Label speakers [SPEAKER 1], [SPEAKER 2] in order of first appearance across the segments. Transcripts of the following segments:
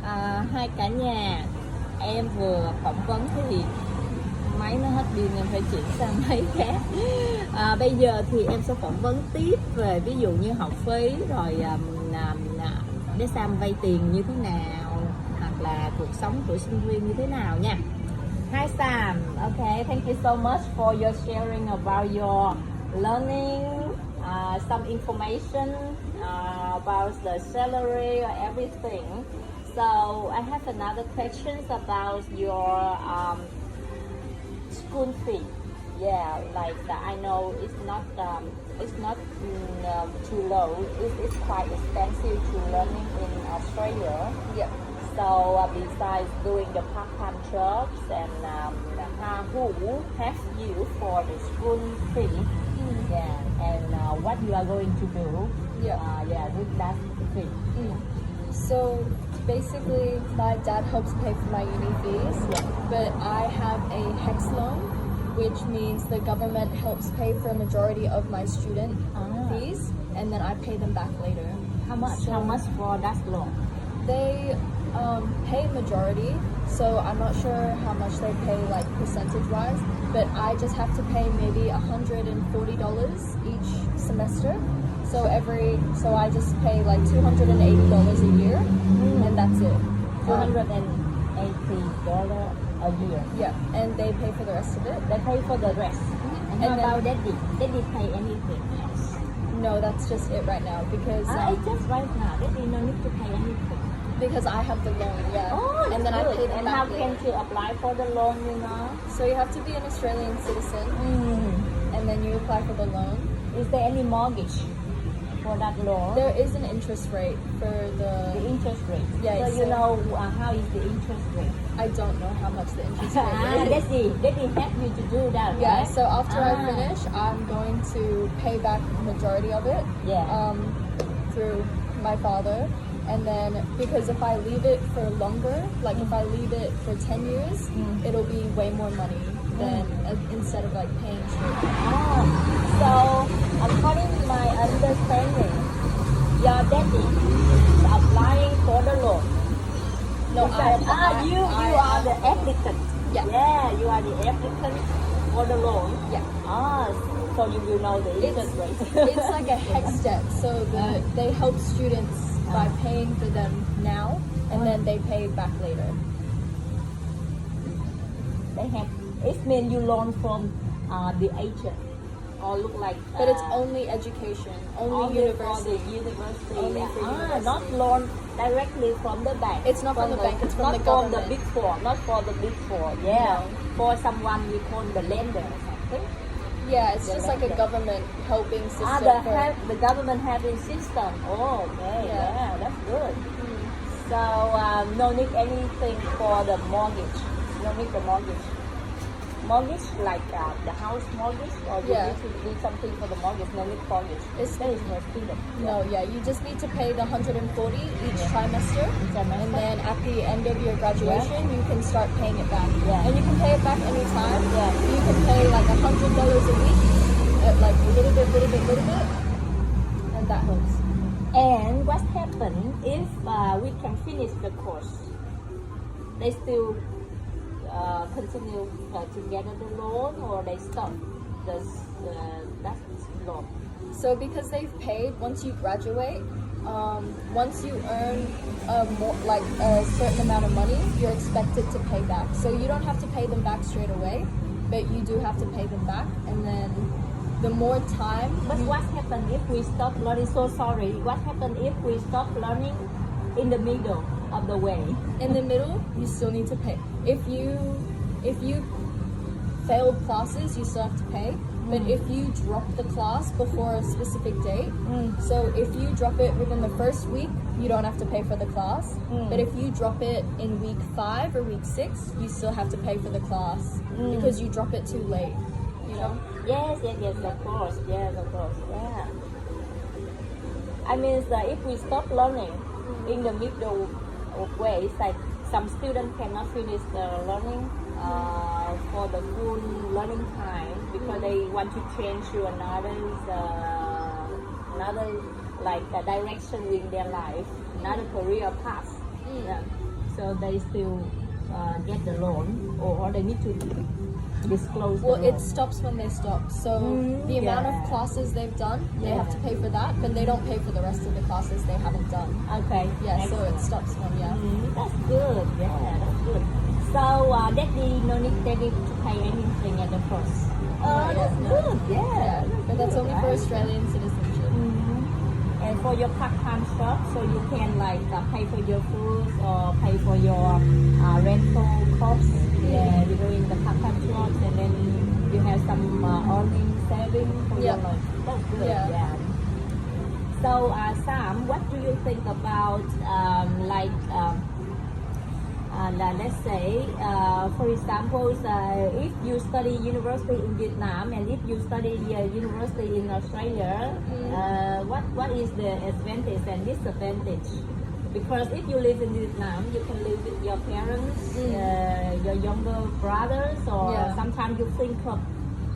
[SPEAKER 1] Hai cả nhà, em vừa phỏng vấn thì máy nó hết pin nên phải chuyển sang máy khác. Bây giờ thì em sẽ phỏng vấn tiếp về ví dụ như học phí rồi để Sam vay tiền như thế nào, hoặc là cuộc sống của sinh viên như thế nào nha. Hi Sam, okay, thank you so much for your sharing about your learning, some information about the salary or everything. So I have another questions about your school fee. Yeah, like I know it's not too low. It's quite expensive to learning in Australia.
[SPEAKER 2] Yeah.
[SPEAKER 1] So besides doing the part-time jobs and who have you for the school fee? Yeah, and what you are going to do? Yeah, with that fee.
[SPEAKER 2] So basically, my dad helps pay for my uni fees, but I have a HEX loan, which means the government helps pay for a majority of my student fees, and then I pay them back later.
[SPEAKER 1] How much?
[SPEAKER 2] So
[SPEAKER 1] how much for that loan?
[SPEAKER 2] they pay majority, so I'm not sure how much they pay like percentage-wise, but I just have to pay maybe $140 each semester. So I just pay like $280 a year, and that's it.
[SPEAKER 1] $280 a year.
[SPEAKER 2] Yeah, and they pay for the rest of it.
[SPEAKER 1] They pay for the rest. And how about Daddy? Daddy pay anything else?
[SPEAKER 2] No, that's just it right now because
[SPEAKER 1] It's just right now. Daddy no need to pay anything.
[SPEAKER 2] because I have the loan. Yeah.
[SPEAKER 1] Oh,
[SPEAKER 2] and then
[SPEAKER 1] good.
[SPEAKER 2] I pay them
[SPEAKER 1] And
[SPEAKER 2] back
[SPEAKER 1] how
[SPEAKER 2] later.
[SPEAKER 1] can you apply for the loan?
[SPEAKER 2] So you have to be an Australian citizen, and then you apply for the loan.
[SPEAKER 1] Is there any mortgage for that loan?
[SPEAKER 2] There is an interest rate for
[SPEAKER 1] The
[SPEAKER 2] the.
[SPEAKER 1] interest rate.
[SPEAKER 2] Yeah,
[SPEAKER 1] So you
[SPEAKER 2] so-
[SPEAKER 1] know how is the interest rate?
[SPEAKER 2] I don't know how much the interest rate is.
[SPEAKER 1] Daddy help you to do that,
[SPEAKER 2] Yeah.
[SPEAKER 1] right?
[SPEAKER 2] So after I finish, I'm going to pay back the majority of it.
[SPEAKER 1] Yeah.
[SPEAKER 2] Through my father. And then, because if I leave it for longer, like if I leave it for 10 years, it'll be way more money than instead of like paying straight.
[SPEAKER 1] So according to my understanding, your daddy is applying for the loan.
[SPEAKER 2] No,
[SPEAKER 1] You are the applicant.
[SPEAKER 2] Yeah.
[SPEAKER 1] Yeah, you are the applicant for the loan.
[SPEAKER 2] Yeah.
[SPEAKER 1] So you will know the interest rate.
[SPEAKER 2] It's like a hex step. So they help students by paying for them now, and then they pay back later.
[SPEAKER 1] They have. It means you loan from the agent, or look like.
[SPEAKER 2] But it's only education, only university.
[SPEAKER 1] For the university.
[SPEAKER 2] Only for university.
[SPEAKER 1] Not loan directly from the bank.
[SPEAKER 2] It's not from the bank, it's from
[SPEAKER 1] not
[SPEAKER 2] the
[SPEAKER 1] from the
[SPEAKER 2] government.
[SPEAKER 1] big four. Not for the big four. Yeah,
[SPEAKER 2] No.
[SPEAKER 1] for someone we call the lender or something.
[SPEAKER 2] Yeah, it's
[SPEAKER 1] The
[SPEAKER 2] just like a
[SPEAKER 1] lender.
[SPEAKER 2] government helping system.
[SPEAKER 1] The government having system. Oh, okay, yeah, that's good. So no need anything for the mortgage. No need the mortgage. Mortgage like the house mortgage, or you
[SPEAKER 2] Yeah.
[SPEAKER 1] need to do something for the mortgage. No need mortgage.
[SPEAKER 2] It's-
[SPEAKER 1] That is for student.
[SPEAKER 2] No, yeah, you just need to pay the 140 each trimester, and then at the end of your graduation, you can start paying it back.
[SPEAKER 1] Yeah.
[SPEAKER 2] And you can pay it back anytime.
[SPEAKER 1] Yeah.
[SPEAKER 2] You can pay like $100 a week, at like a little bit, and that helps.
[SPEAKER 1] And what happens if we can finish the course? They still continue to gather the loan, or they stop that loan?
[SPEAKER 2] So because they've paid, once you graduate, once you earn like a certain amount of money, you're expected to pay back. So you don't have to pay them back straight away, but you do have to pay them back. And then the more time.
[SPEAKER 1] But what happens if we stop learning? So sorry. What happens if we stop learning in the middle of the way?
[SPEAKER 2] In the middle, you still need to pay. If you failed classes, you still have to pay. But if you drop the class before a specific date, so if you drop it within the first week, you don't have to pay for the class. But if you drop it in week 5 or week 6, you still have to pay for the class because you drop it too late. You know?
[SPEAKER 1] Yes, of course. Yes, of course. Yeah. I mean, if we stop learning in the middle of way, it's like some students cannot finish the learning for the full learning time because they want to change to another like direction in their life, another career path. Yeah. So they still get the loan, or they need to disclose
[SPEAKER 2] Well,
[SPEAKER 1] the loan.
[SPEAKER 2] it stops when they stop. So the amount of classes they've done, they have to pay for that, but they don't pay for the rest of the classes they haven't done.
[SPEAKER 1] Okay.
[SPEAKER 2] Yeah, so it
[SPEAKER 1] Excellent.
[SPEAKER 2] stops when,
[SPEAKER 1] That's good. Yeah, that's good. So daddy no need daddy to pay anything at the first. Oh, that's good. Yeah.
[SPEAKER 2] But that's only for
[SPEAKER 1] Right.
[SPEAKER 2] Australian citizenship.
[SPEAKER 1] And for your part-time job, so you can like pay for your food or pay for your rental costs. Yeah, you're doing the part-time jobs, and then you have some earning saving for your life. That's good.
[SPEAKER 2] Yeah.
[SPEAKER 1] So Sam, what do you think about let's say, for example, if you study university in Vietnam and if you study university in Australia, what is the advantage and disadvantage? Because if you live in Vietnam, you can live with your parents, your younger brothers, or sometimes you think of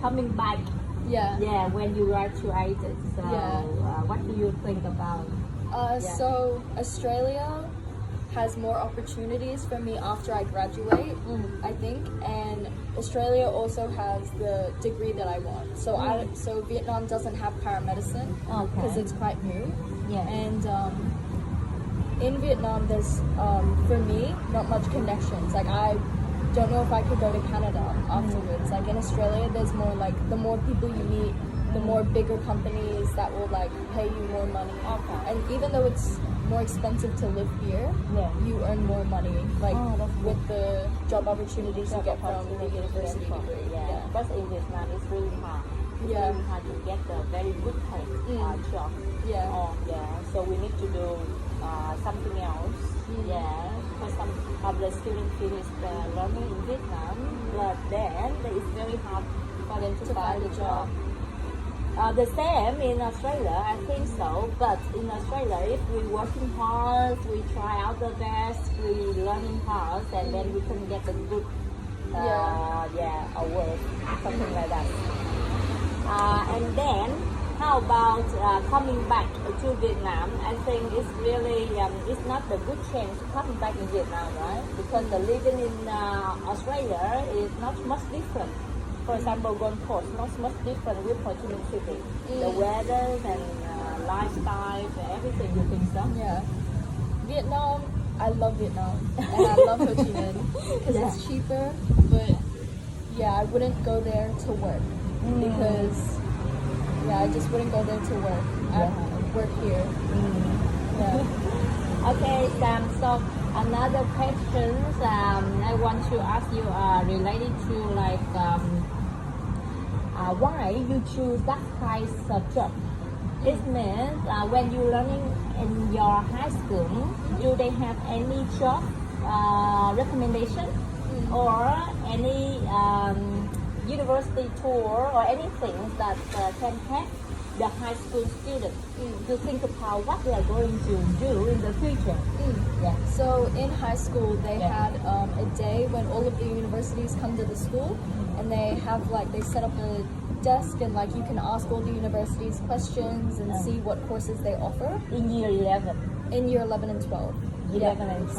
[SPEAKER 1] coming back. Yeah, when you graduated. So, what do you think about?
[SPEAKER 2] So Australia has more opportunities for me after I graduate, I think, and Australia also has the degree that I want. So so Vietnam doesn't have paramedicine because it's quite new.
[SPEAKER 1] Yeah.
[SPEAKER 2] And in Vietnam, there's for me not much connections. Like I don't know if I could go to Canada afterwards. Like in Australia, there's more like the more people you meet, the more bigger companies that will like pay you more money. And even though it's more expensive to live here, you earn more money, like with the job opportunities you get from the university degree.
[SPEAKER 1] Yeah, because in Vietnam it's really hard. It's really hard to get a very good paid job. So we need to do something else. Because some of the students finish learning in Vietnam, but then it's very hard for them to find a job. The same in Australia, I think so. But in Australia, if we working hard, we try out the best, we learning hard, and then we can get a good, award, something like that. And then, how about coming back to Vietnam? I think it's really, it's not a good chance coming back in Vietnam, right? Because the living in Australia is not much different. For example, Gold Coast, not much different with Ho Chi Minh City. The weather and lifestyle, everything, you think so?
[SPEAKER 2] Yeah. Vietnam, I love Vietnam. And I love Ho Chi Minh because it's cheaper. But I wouldn't go there to work because I just wouldn't go there to work. I work here.
[SPEAKER 1] Okay, Sam. So another question I want to ask you related to like why you choose that kind of job. It means when you learning in your high school, do they have any job recommendation or any university tour or anything that can help the high school students to think about what they are going to do in the future?
[SPEAKER 2] So in high school, they had a day when all of the universities come to the school, and they have like they set up a desk and like you can ask all the universities questions and see what courses they offer.
[SPEAKER 1] In year 11.
[SPEAKER 2] In year 11 and 12.
[SPEAKER 1] 11 and 12.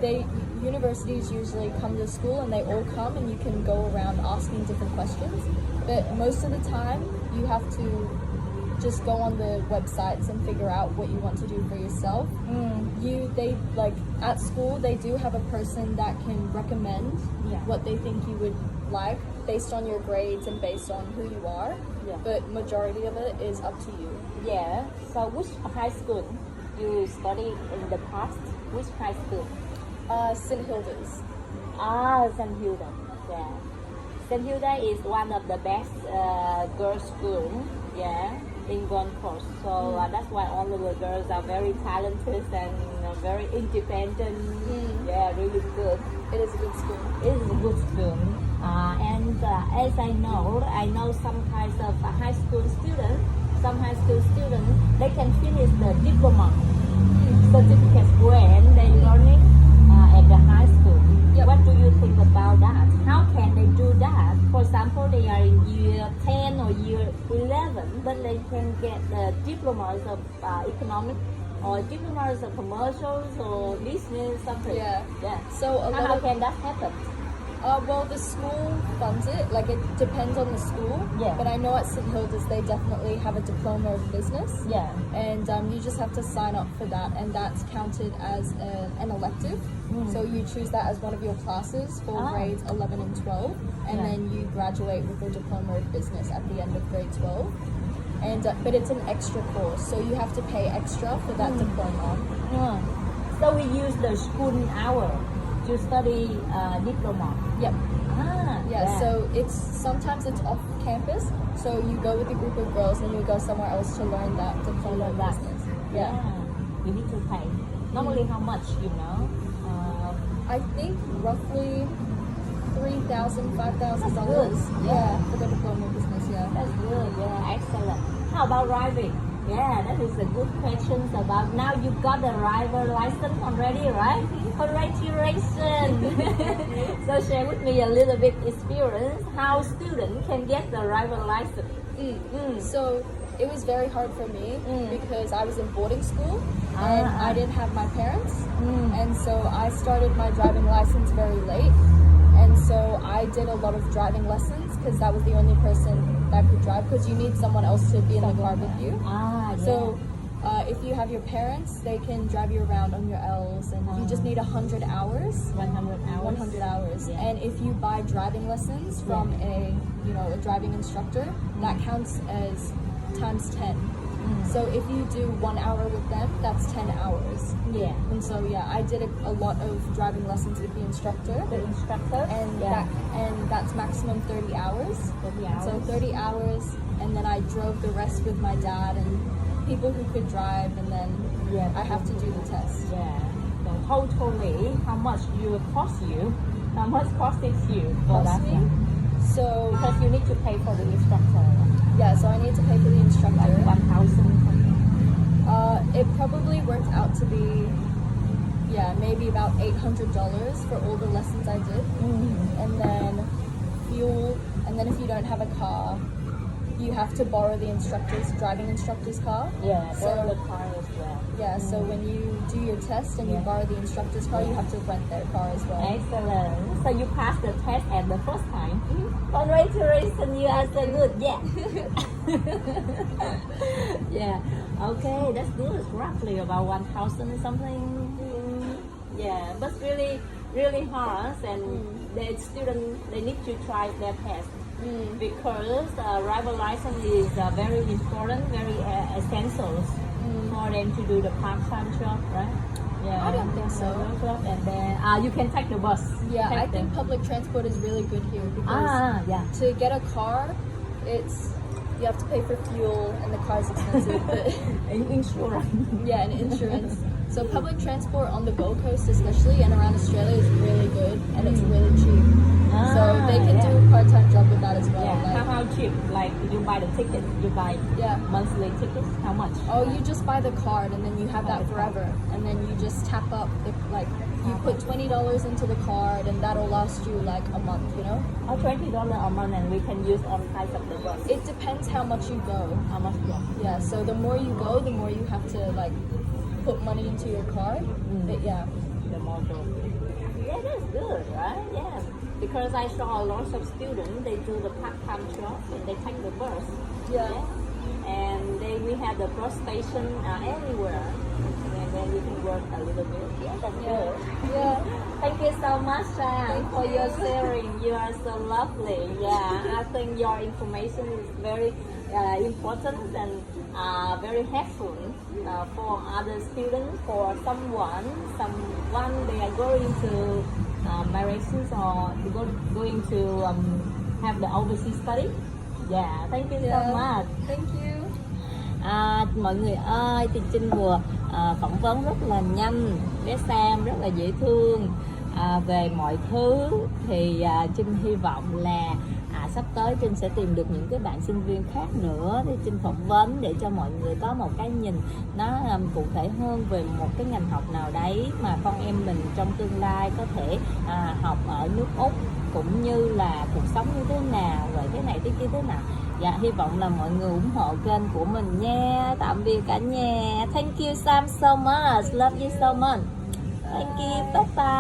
[SPEAKER 2] So universities usually come to school and they all come and you can go around asking different questions. But most of the time, you have to just go on the websites and figure out what you want to do for yourself. They like at school they do have a person that can recommend what they think you would like based on your grades and based on who you are. But majority of it is up to you.
[SPEAKER 1] So which high school you studied in the past? Which high school?
[SPEAKER 2] St. Hilda's.
[SPEAKER 1] St. Hilda. St. Hilda is one of the best girls' school. In Gold Coast. So that's why all of the girls are very talented and very independent. Really good.
[SPEAKER 2] It is a good school.
[SPEAKER 1] It is a good school. And as I know some kinds of high school students, they can finish the diploma certificate when they learning at the high school. What do you think about that? How can they do that? For example, they are in year 10 or year 11, but they can get the diplomas of economic or do you know the commercials or business something?
[SPEAKER 2] Yeah.
[SPEAKER 1] Yeah.
[SPEAKER 2] So a lot
[SPEAKER 1] How
[SPEAKER 2] of
[SPEAKER 1] can that happen?
[SPEAKER 2] well, the school funds it. Like, it depends on the school.
[SPEAKER 1] Yeah.
[SPEAKER 2] But I know at St Hilda's they definitely have a diploma of business.
[SPEAKER 1] Yeah.
[SPEAKER 2] And you just have to sign up for that, and that's counted as an elective. So you choose that as one of your classes for grades 11 and 12, and
[SPEAKER 1] Yeah.
[SPEAKER 2] then you graduate with a diploma of business at the end of grade 12. And but it's an extra course, so you have to pay extra for that diploma.
[SPEAKER 1] Yeah. So we use the school hour to study diploma.
[SPEAKER 2] Yep.
[SPEAKER 1] Ah,
[SPEAKER 2] Yeah, so sometimes it's off campus, so you go with a group of girls and you go somewhere else to learn that diploma of
[SPEAKER 1] that.
[SPEAKER 2] business.
[SPEAKER 1] Yeah. You need to pay. Normally, how much? You know.
[SPEAKER 2] I think roughly $3,000, $5,000.
[SPEAKER 1] That's good.
[SPEAKER 2] Yeah, for the diploma of business. Yeah.
[SPEAKER 1] That's good. Yeah, excellent. How about driving? Yeah, that is a good question about. Now you got the driver license already, right? Congratulations! So share with me a little bit experience how students can get the driver license.
[SPEAKER 2] So it was very hard for me because I was in boarding school and I didn't have my parents, and so I started my driving license very late. And so I did a lot of driving lessons because that was the only person that could drive, because you need someone else to be in the car with you.
[SPEAKER 1] Yeah.
[SPEAKER 2] So if you have your parents, they can drive you around on your L's, and you just need 100 hours.
[SPEAKER 1] 100 hours.
[SPEAKER 2] 100 hours.
[SPEAKER 1] Yeah.
[SPEAKER 2] And if you buy driving lessons from a driving instructor, that counts as times 10. So if you do 1 hour with them, that's 10 hours.
[SPEAKER 1] Yeah.
[SPEAKER 2] And so I did a lot of driving lessons with the instructor.
[SPEAKER 1] The instructor.
[SPEAKER 2] And that's maximum 30 hours.
[SPEAKER 1] 30 hours.
[SPEAKER 2] So 30 hours, and then I drove the rest with my dad and people who could drive, and then I have to do the test.
[SPEAKER 1] Yeah. So totally, how much will cost you? How much costs you for
[SPEAKER 2] Cost
[SPEAKER 1] that?
[SPEAKER 2] me? So
[SPEAKER 1] Because you need to pay for the instructor.
[SPEAKER 2] so I need to pay for the instructor.
[SPEAKER 1] Like 1,000 something.
[SPEAKER 2] It probably worked out to be maybe about $800 for all the lessons I did. And then fuel, and then if you don't have a car, you have to borrow the driving instructor's car.
[SPEAKER 1] Yeah,
[SPEAKER 2] So-
[SPEAKER 1] borrow the car as well.
[SPEAKER 2] So when you do your test and you borrow the instructor's car, you have to rent their car as well.
[SPEAKER 1] Excellent. So you passed the test at the first time. Congratulations, you are so good. Yeah. Yeah. Okay, that's good. It's roughly about 1,000 something. Yeah, but really hard, and the students, they need to try their test. Because driver license is very important, very essential for them to do the part-time job, right? Yeah.
[SPEAKER 2] I don't think so.
[SPEAKER 1] And then you can take the bus.
[SPEAKER 2] Yeah, I
[SPEAKER 1] Take
[SPEAKER 2] think
[SPEAKER 1] the-
[SPEAKER 2] public transport is really good here because
[SPEAKER 1] yeah.
[SPEAKER 2] to get a car, you have to pay for fuel and the car is expensive. But
[SPEAKER 1] Insurance.
[SPEAKER 2] and insurance. So public transport on the Gold Coast especially and around Australia is really good, and it's really cheap. So they can do a part-time job with that as well.
[SPEAKER 1] Yeah.
[SPEAKER 2] Like,
[SPEAKER 1] How cheap? Like you buy the ticket, you buy monthly tickets. How much?
[SPEAKER 2] oh, you just buy the card and then you have that forever, and then you just tap up you put $20 into the card, and that'll last you like a month.
[SPEAKER 1] Oh, $20 a month, and we can use all kinds of the bus.
[SPEAKER 2] It depends how much you go.
[SPEAKER 1] How much?
[SPEAKER 2] Yeah, so the more you go, the more you have to put money into your card. But
[SPEAKER 1] The model. Yeah, that's good, right? Yeah. Because I saw a lot of students, they do the part-time job and they take the bus. And we have the bus station everywhere. And then you can work a little bit. Yeah, that's good.
[SPEAKER 2] Yeah.
[SPEAKER 1] Thank you so much, Sam, for your sharing. You are so lovely. Yeah, I think your information is very important and very helpful for other students, for someone they are going to marriages or going to have the overseas study. Yeah, thank you so much.
[SPEAKER 2] Thank you.
[SPEAKER 1] Mọi người ơi, thì Trinh vừa phỏng vấn rất là nhanh bé Sam, rất là dễ thương về mọi thứ. Thì Trinh hy vọng là sắp tới Trinh sẽ tìm được những cái bạn sinh viên khác nữa để Trinh phỏng vấn, để cho mọi người có một cái nhìn nó cụ thể hơn về một cái ngành học nào đấy mà con em mình trong tương lai có thể học ở nước Úc, cũng như là cuộc sống như thế nào, rồi cái này cái kia thế nào. Dạ, hy vọng là mọi người ủng hộ kênh của mình nha. Tạm biệt cả nhà. Thank you Sam so much. Love you so much. Thank you. Bye bye.